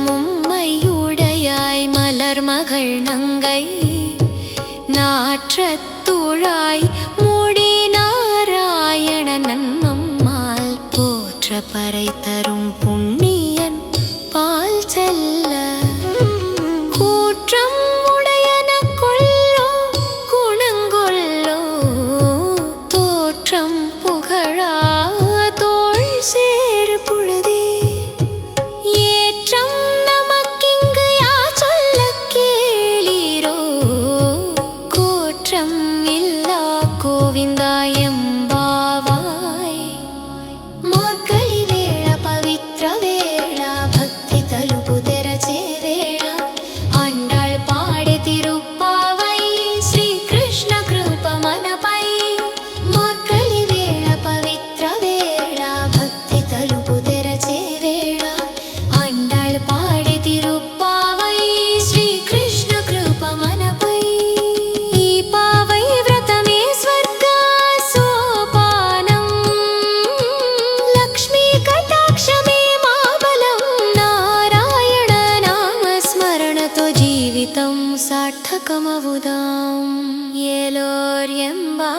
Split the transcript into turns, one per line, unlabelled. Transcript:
மும்மையுடையாய் மலர்மகள் நங்கை நாற்றத்துழாய் மூடி நாராயணன் நம்மால் போற்ற பறை தரும் புண்ணியன் பால் செல்ல கூற்றம் உடையன கொள்ளோ குணங்கொள்ளோ தோற்றம் புகழா தோள் சேர் புழுதி ஏற்றம் நமக்கிங்கு யா சொல்ல கேளீரோ கோற்றம் இல்லா கோவிந்தாயம் బావాయ్ మార్గళి వేళ పవిత్ర వేళ భక్తి తలుపు తెరచే వేళ అండాళ్ పాడే తిరుప్పావై శ్రీకృష్ణ కృప మనపై మార్గళి వేళ పవిత్ర వేళ భక్తి తలుపు తెరచే వేళ అండాళ్ పాడే తిరుప్పావై శ్రీకృష్ణ కృప మనపై ఈ పావై వ్రతమే స్వర్గ సోపానం లక్ష్మీ కటాక్షమే మా బలం నారాయణ నామ స్మరణతో జీవితం సార్థకమవుదాం ఏలోర్యంబా